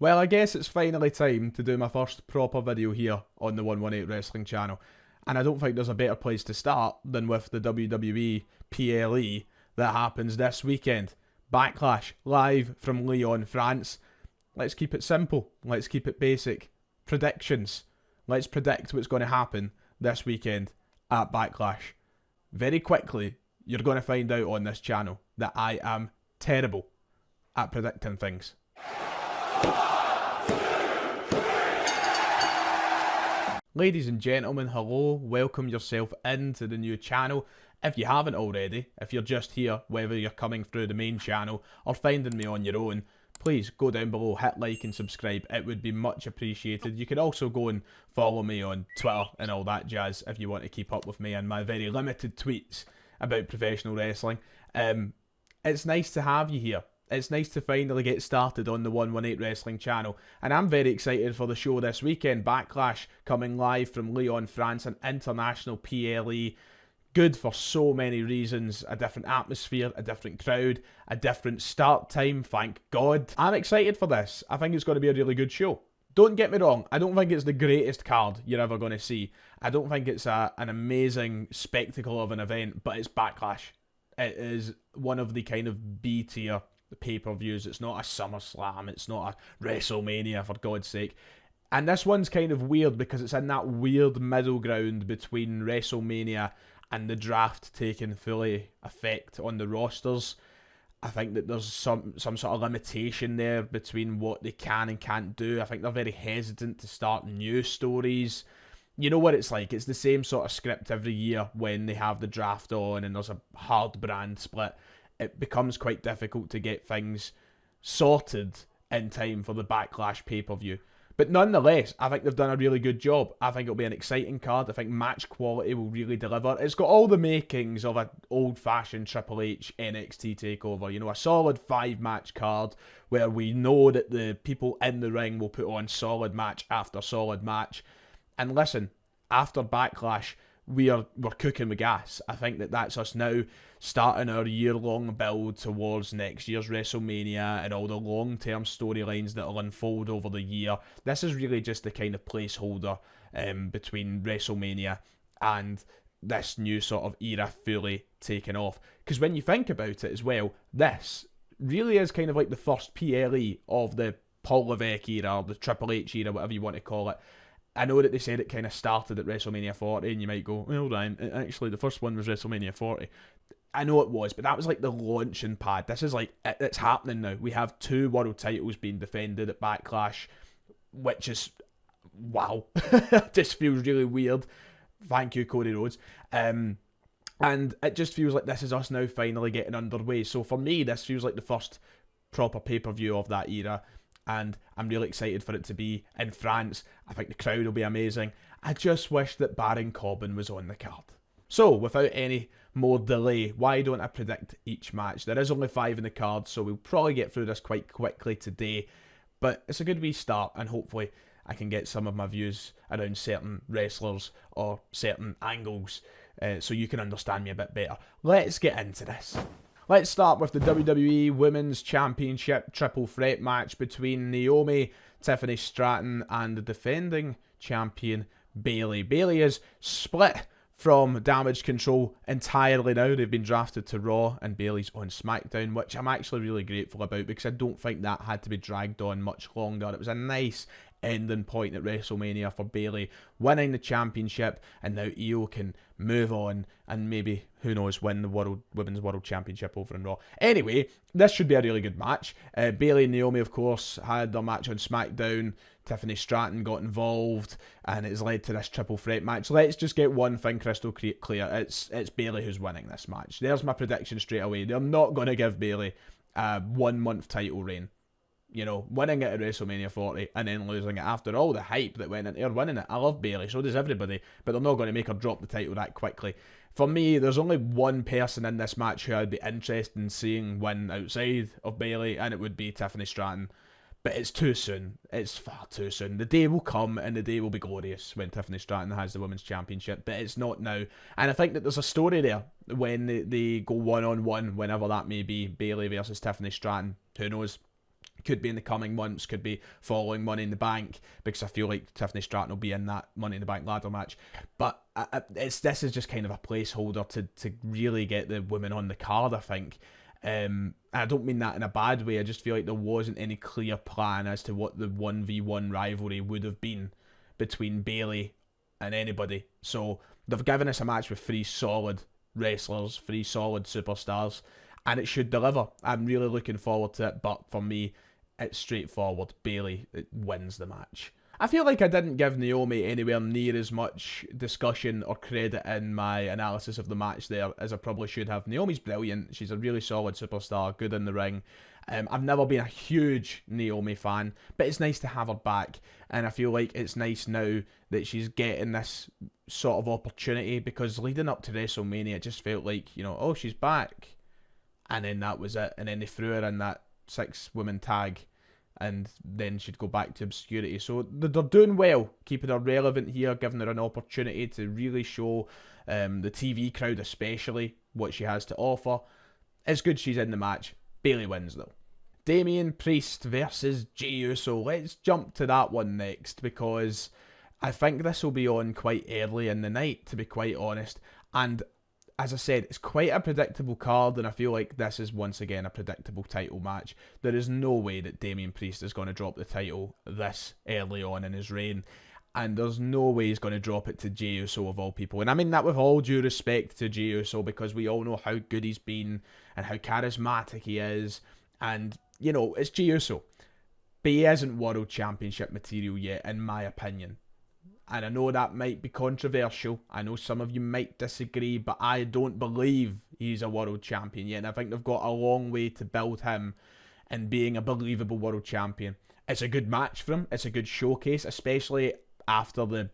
Well, I guess it's finally time to do my first proper video here on the 118 Wrestling channel. And I don't think there's a better place to start than with the WWE PLE that happens this weekend. Backlash, live from Lyon, France. Let's keep it simple. Let's keep it basic. Predictions. Let's predict what's going to happen this weekend at Backlash. Very quickly, you're going to find out on this channel that I am terrible at predicting things. Ladies and gentlemen, hello, welcome yourself into the new channel. If you haven't already, if you're just here, whether you're coming through the main channel or finding me on your own, please go down below, hit like and subscribe, it would be much appreciated. You can also go and follow me on Twitter and all that jazz if you want to keep up with me and my very limited tweets about professional wrestling. It's nice to have you here. It's nice to finally get started on the 118 Wrestling channel, and I'm very excited for the show this weekend. Backlash coming live from Lyon, France, an international PLE. Good for so many reasons. A different atmosphere, a different crowd, a different start time, thank God. I'm excited for this. I think it's going to be a really good show. Don't get me wrong, I don't think it's the greatest card you're ever going to see. I don't think it's an amazing spectacle of an event, but it's Backlash. It is one of the kind of B tier pay-per-views. It's not a SummerSlam, it's not a WrestleMania, for God's sake. And this one's kind of weird because it's in that weird middle ground between WrestleMania and the draft taking fully effect on the rosters. I think that there's some sort of limitation there between what they can and can't do. I think they're very hesitant to start new stories. You know what it's like, it's the same sort of script every year when they have the draft on and there's a hard brand split. It becomes quite difficult to get things sorted in time for the Backlash pay-per-view. But nonetheless, I think they've done a really good job. I think it'll be an exciting card. I think match quality will really deliver. It's got all the makings of an old-fashioned Triple H NXT takeover. You know, a solid 5-match card where we know that the people in the ring will put on solid match after solid match. And listen, after Backlash, we're cooking with gas. I think that's us now starting our year-long build towards next year's WrestleMania and all the long-term storylines that will unfold over the year. This is really just the kind of placeholder between WrestleMania and this new sort of era fully taking off. Because when you think about it as well, this really is kind of like the first PLE of the Paul Levesque era, or the Triple H era, whatever you want to call it. I know that they said it kind of started at WrestleMania 40, and you might go, well, Ryan, actually the first one was WrestleMania 40. I know it was, but that was like the launching pad. This is like, it's happening now. We have 2 world titles being defended at Backlash, which is, wow. Just feels really weird. Thank you, Cody Rhodes. And it just feels like this is us now finally getting underway. So for me, this feels like the first proper pay-per-view of that era. And I'm really excited for it to be in France. I think the crowd will be amazing. I just wish that Baron Corbin was on the card. So, without any more delay, why don't I predict each match? There is only 5 in the card, so we'll probably get through this quite quickly today. But it's a good wee start, and hopefully I can get some of my views around certain wrestlers or certain angles so you can understand me a bit better. Let's get into this. Let's start with the WWE Women's Championship triple threat match between Naomi, Tiffany Stratton, and the defending champion Bayley. Bayley is split from Damage Control entirely now. They've been drafted to Raw and Bayley's on SmackDown, which I'm actually really grateful about because I don't think that had to be dragged on much longer. It was a nice ending point at WrestleMania for Bayley, winning the championship, and now Io can move on and maybe, who knows, win the Women's World Championship over in Raw. Anyway, this should be a really good match. Bayley and Naomi, of course, had their match on SmackDown. Tiffany Stratton got involved, and it's led to this triple threat match. Let's just get one thing crystal clear. It's Bayley who's winning this match. There's my prediction straight away. They're not going to give Bayley a 1-month title reign. You know, winning it at WrestleMania 40 and then losing it after all the hype that went into her winning it. I love Bayley, so does everybody, but they're not going to make her drop the title that quickly. For me, there's only one person in this match who I'd be interested in seeing win outside of Bayley, and it would be Tiffany Stratton. But it's too soon. It's far too soon. The day will come and the day will be glorious when Tiffany Stratton has the Women's Championship, but it's not now. And I think that there's a story there when they go one-on-one, whenever that may be, Bayley versus Tiffany Stratton. Who knows? Could be in the coming months, could be following Money in the Bank, because I feel like Tiffany Stratton will be in that Money in the Bank ladder match. But this is just kind of a placeholder to really get the women on the card, I think. And I don't mean that in a bad way. I just feel like there wasn't any clear plan as to what the 1v1 rivalry would have been between Bayley and anybody. So they've given us a match with 3 solid wrestlers, 3 solid superstars, and it should deliver. I'm really looking forward to it, but for me, it's straightforward. Bayley wins the match. I feel like I didn't give Naomi anywhere near as much discussion or credit in my analysis of the match there as I probably should have. Naomi's brilliant. She's a really solid superstar, good in the ring. I've never been a huge Naomi fan, but it's nice to have her back. And I feel like it's nice now that she's getting this sort of opportunity, because leading up to WrestleMania, it just felt like, oh, she's back. And then that was it. And then they threw her in that 6-woman tag, and then she'd go back to obscurity. So they're doing well, keeping her relevant here, giving her an opportunity to really show the TV crowd especially what she has to offer. It's good she's in the match. Bayley wins though. Damian Priest versus Jey Uso. Let's jump to that one next, because I think this will be on quite early in the night, to be quite honest. And as I said, it's quite a predictable card, and I feel like this is once again a predictable title match. There is no way that Damian Priest is going to drop the title this early on in his reign, and there's no way he's going to drop it to Jey Uso of all people. And I mean that with all due respect to Jey Uso, because we all know how good he's been and how charismatic he is, and it's Jey Uso, but he isn't World Championship material yet, in my opinion. And I know that might be controversial. I know some of you might disagree, but I don't believe he's a world champion yet. And I think they've got a long way to build him in being a believable world champion. It's a good match for him. It's a good showcase, especially after the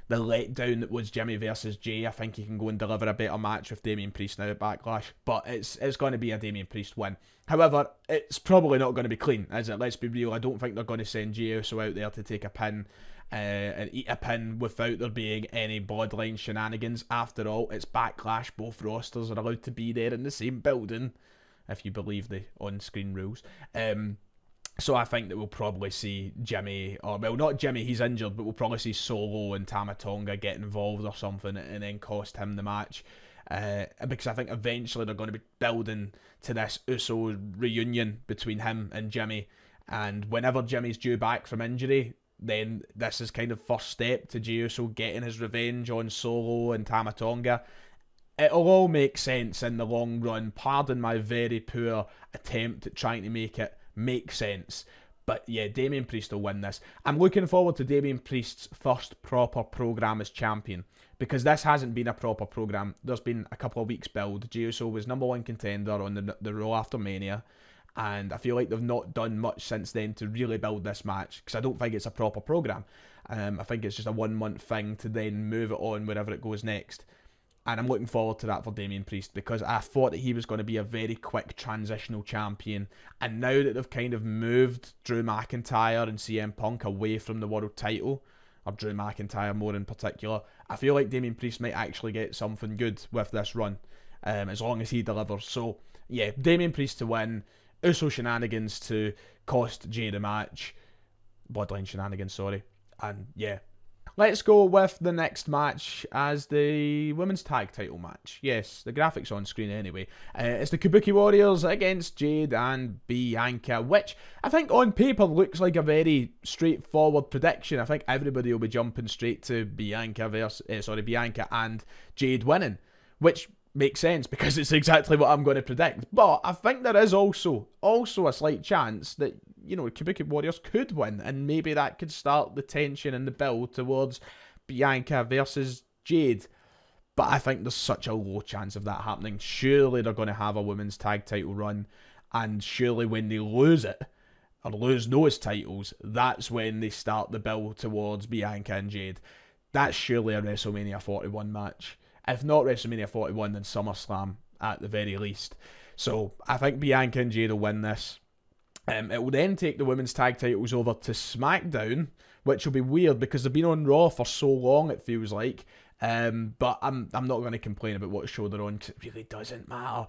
letdown that was Jimmy versus Jey. I think he can go and deliver a better match with Damian Priest now at Backlash. But it's going to be a Damian Priest win. However, it's probably not going to be clean, is it? Let's be real. I don't think they're going to send Jey Uso out there to take a pin and eat a pin without there being any bloodline shenanigans. After all, it's Backlash. Both rosters are allowed to be there in the same building, if you believe the on-screen rules. So I think that we'll probably see Jimmy, or well, not Jimmy, he's injured, but we'll probably see Solo and Tama Tonga get involved or something and then cost him the match. Because I think eventually they're going to be building to this Uso reunion between him and Jimmy. And whenever Jimmy's due back from injury, then this is kind of first step to Jey Uso getting his revenge on Solo and Tama Tonga. It'll all make sense in the long run. Pardon my very poor attempt at trying to make it make sense. But yeah, Damian Priest will win this. I'm looking forward to Damian Priest's first proper program as champion, because this hasn't been a proper program. There's been a couple of weeks build. Jey Uso was #1 contender on the Raw after Mania, and I feel like they've not done much since then to really build this match, because I don't think it's a proper program. I think it's just a 1 month thing to then move it on wherever it goes next. And I'm looking forward to that for Damian Priest, because I thought that he was going to be a very quick transitional champion. And now that they've kind of moved Drew McIntyre and CM Punk away from the world title, or Drew McIntyre more in particular, I feel like Damian Priest might actually get something good with this run, as long as he delivers. So yeah, Damian Priest to win, Uso shenanigans to cost Jey the match, Bloodline shenanigans, sorry, and yeah. Let's go with the next match as the women's tag title match. Yes, the graphics on screen anyway. It's the Kabuki Warriors against Jade and Bianca, which I think on paper looks like a very straightforward prediction. I think everybody will be jumping straight to Bianca and Jade winning, which makes sense because it's exactly what I'm going to predict. But I think there is also a slight chance that, Kabuki Warriors could win, and maybe that could start the tension and the build towards Bianca versus Jade. But I think there's such a low chance of that happening. Surely they're going to have a women's tag title run, and surely when they lose it, or lose those titles, that's when they start the build towards Bianca and Jade. That's surely a WrestleMania 41 match. If not WrestleMania 41, then SummerSlam at the very least. So I think Bianca and Jade will win this. It will then take the women's tag titles over to SmackDown, which will be weird because they've been on Raw for so long, it feels like. But I'm not going to complain about what show they're on, because it really doesn't matter.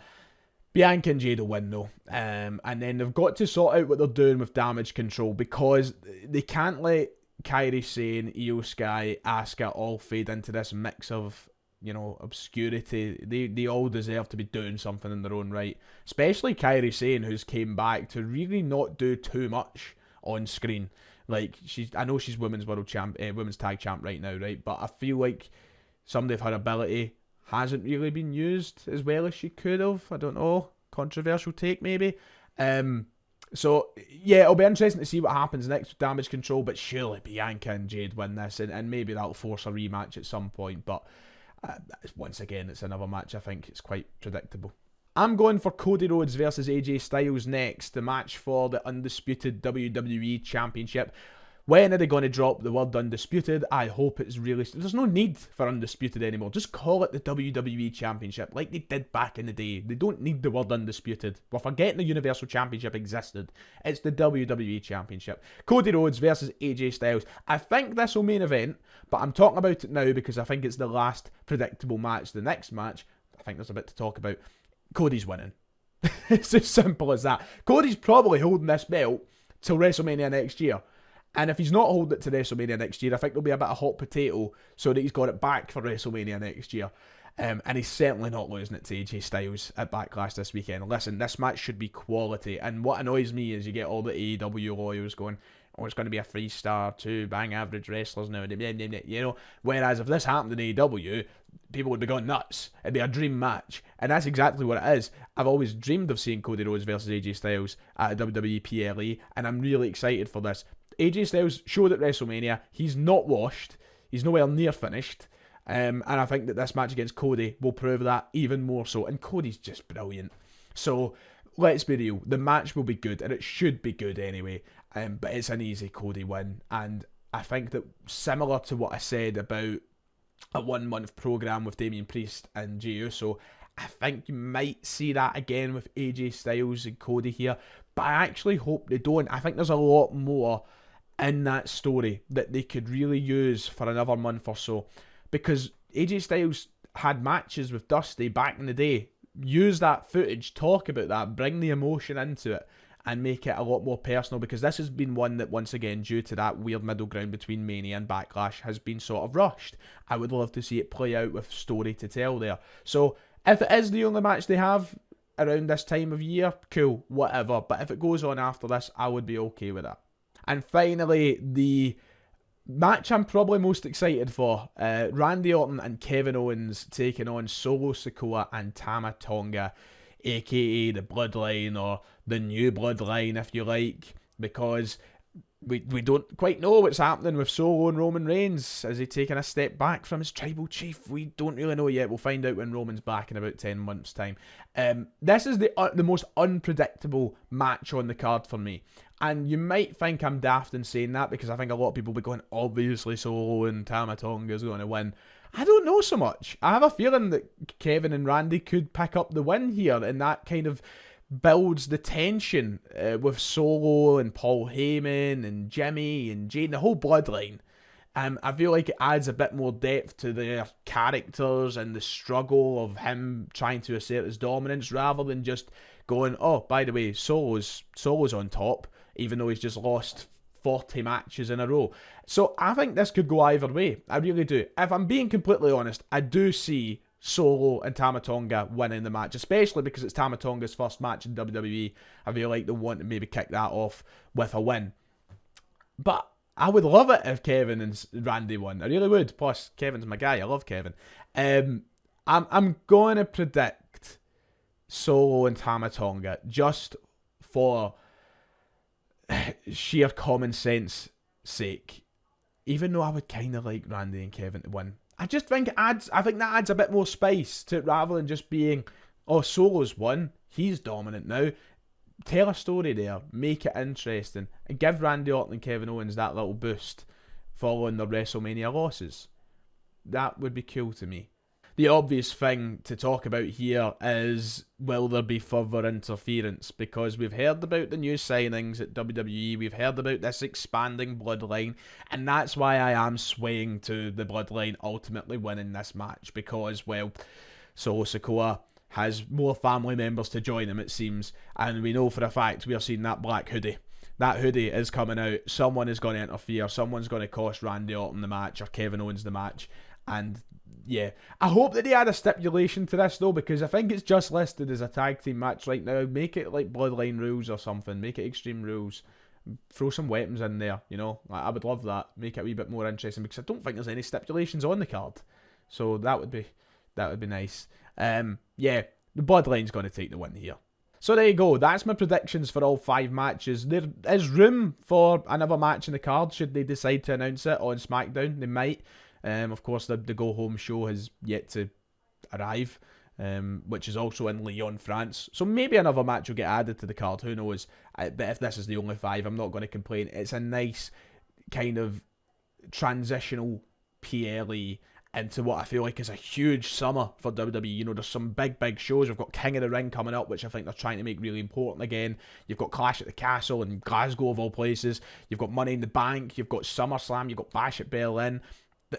Bianca and Jade will win though. And then they've got to sort out what they're doing with damage control, because they can't let Kairi Sane, Io Sky, Asuka all fade into this mix of, you know, obscurity. They all deserve to be doing something in their own right. Especially Kairi Sane, who's came back to really not do too much on screen. Like, I know she's women's world champ, women's tag champ right now, right? But I feel like somebody of her ability hasn't really been used as well as she could have. I don't know. Controversial take, maybe. So, yeah, it'll be interesting to see what happens next with damage control, but surely Bianca and Jade win this, and maybe that'll force a rematch at some point, but once again, it's another match I think it's quite predictable. I'm going for Cody Rhodes versus AJ Styles next, the match for the undisputed WWE Championship. When are they going to drop the word undisputed? I hope it's really... There's no need for undisputed anymore. Just call it the WWE Championship, like they did back in the day. They don't need the word undisputed. We're forgetting the Universal Championship existed. It's the WWE Championship. Cody Rhodes versus AJ Styles. I think this will main event, but I'm talking about it now because I think it's the last predictable match. The next match, I think there's a bit to talk about. Cody's winning. It's as simple as that. Cody's probably holding this belt till WrestleMania next year. And if he's not holding it to WrestleMania next year, I think there'll be a bit of hot potato so that he's got it back for WrestleMania next year. And he's certainly not losing it to AJ Styles at Backlash this weekend. Listen, this match should be quality. And what annoys me is you get all the AEW lawyers going, oh, it's going to be a 3-star, 2 bang average wrestlers now. You know, whereas if this happened in AEW, people would be going nuts. It'd be a dream match. And that's exactly what it is. I've always dreamed of seeing Cody Rhodes versus AJ Styles at a WWE PLE, and I'm really excited for this. AJ Styles showed at WrestleMania he's not washed. He's nowhere near finished. And I think that this match against Cody will prove that even more so. And Cody's just brilliant. So let's be real. The match will be good, and it should be good anyway. But it's an easy Cody win. And I think that similar to what I said about a 1-month program with Damian Priest and Jey Uso, I think you might see that again with AJ Styles and Cody here. But I actually hope they don't. I think there's a lot more in that story that they could really use for another month or so, because AJ Styles had matches with Dusty back in the day. Use that footage, talk about that, bring the emotion into it, and make it a lot more personal, because this has been one that, once again, due to that weird middle ground between Mania and Backlash, has been sort of rushed. I would love to see it play out with story to tell there. So if it is the only match they have around this time of year, cool, whatever. But if it goes on after this, I would be okay with that. And finally, the match I'm probably most excited for, Randy Orton and Kevin Owens taking on Solo Sikoa and Tama Tonga, aka the Bloodline, or the New Bloodline if you like, because we don't quite know what's happening with Solo and Roman Reigns. Is he taking a step back from his tribal chief? We don't really know yet. We'll find out when Roman's back in about 10 months' time. This is the most unpredictable match on the card for me. And you might think I'm daft in saying that, because I think a lot of people will be going, obviously Solo and Tama Tonga is going to win. I don't know so much. I have a feeling that Kevin and Randy could pick up the win here, and that kind of builds the tension with Solo and Paul Heyman and Jimmy and Jade, the whole Bloodline. I feel like it adds a bit more depth to their characters and the struggle of him trying to assert his dominance, rather than just going, oh, by the way, Solo's on top, even though he's just lost 40 matches in a row. So I think this could go either way. I really do. If I'm being completely honest, I do see Solo and Tama Tonga winning the match, especially because it's Tama Tonga's first match in WWE. I feel like they want to maybe kick that off with a win. But I would love it if Kevin and Randy won. I really would. Plus, Kevin's my guy. I love Kevin. I'm going to predict Solo and Tama Tonga just for sheer common sense sake. Even though I would kind of like Randy and Kevin to win. I just think I think that adds a bit more spice to it, rather than just being, oh, Solo's won, he's dominant now. Tell a story there, make it interesting, and give Randy Orton and Kevin Owens that little boost following their WrestleMania losses. That would be cool to me. The obvious thing to talk about here is, will there be further interference? Because we've heard about the new signings at WWE, we've heard about this expanding Bloodline, and that's why I am swaying to the Bloodline ultimately winning this match, because, well, Solo Sikoa has more family members to join him, it seems. And we know for a fact we are seeing that black hoodie. That hoodie is coming out. Someone is going to interfere. Someone's going to cost Randy Orton the match or Kevin Owens the match. And yeah, I hope that they add a stipulation to this though, because I think it's just listed as a tag team match right now. Make it like Bloodline rules or something. Make it Extreme Rules. Throw some weapons in there, you know. I would love that. Make it a wee bit more interesting, because I don't think there's any stipulations on the card. So that would be nice. Yeah, the Bloodline's going to take the win here. So there you go. That's my predictions for all 5 matches. There is room for another match in the card should they decide to announce it on SmackDown. They might. Of course, the Go Home show has yet to arrive, which is also in Lyon, France. So maybe another match will get added to the card. Who knows? But if this is the only 5, I'm not going to complain. It's a nice kind of transitional PLE into what I feel like is a huge summer for WWE. You know, there's some big shows. We've got King of the Ring coming up, which I think they're trying to make really important again. You've got Clash at the Castle in Glasgow, of all places. You've got Money in the Bank. You've got SummerSlam. You've got Bash at Berlin.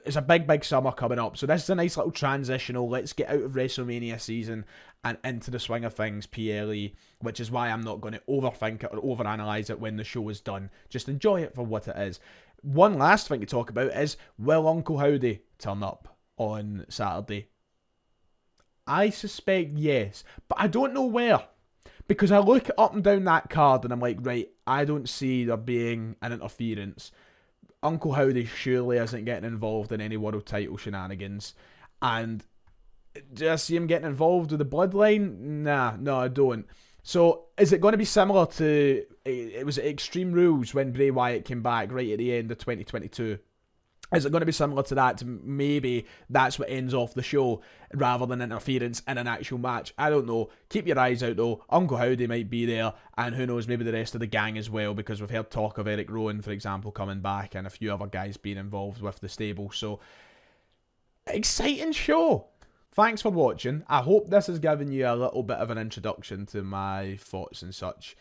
It's a big summer coming up. So this is a nice little transitional, let's get out of WrestleMania season and into the swing of things PLE, which is why I'm not going to overthink it or overanalyze it when the show is done. Just enjoy it for what it is. One last thing to talk about is, will Uncle Howdy turn up on Saturday? I suspect yes, but I don't know where. Because I look up and down that card and I'm like, right, I don't see there being an interference. Uncle Howdy surely isn't getting involved in any world title shenanigans. And do I see him getting involved with the Bloodline? Nah, no, I don't. So, is it going to be similar to, it was Extreme Rules when Bray Wyatt came back right at the end of 2022? Is it going to be similar to that? Maybe that's what ends off the show rather than interference in an actual match. I don't know. Keep your eyes out though. Uncle Howdy might be there, and who knows, maybe the rest of the gang as well, because we've heard talk of Eric Rowan, for example, coming back, and a few other guys being involved with the stable. So, exciting show. Thanks for watching. I hope this has given you a little bit of an introduction to my thoughts and such.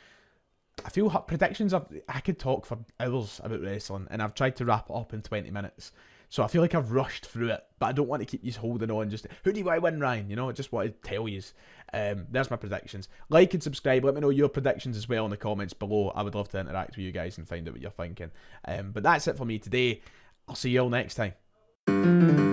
I feel predictions are... I could talk for hours about wrestling, and I've tried to wrap it up in 20 minutes. So I feel like I've rushed through it, but I don't want to keep you holding on. Just, who do I win, Ryan? You know, I just want to tell you. There's my predictions. Like and subscribe. Let me know your predictions as well in the comments below. I would love to interact with you guys and find out what you're thinking. But that's it for me today. I'll see you all next time.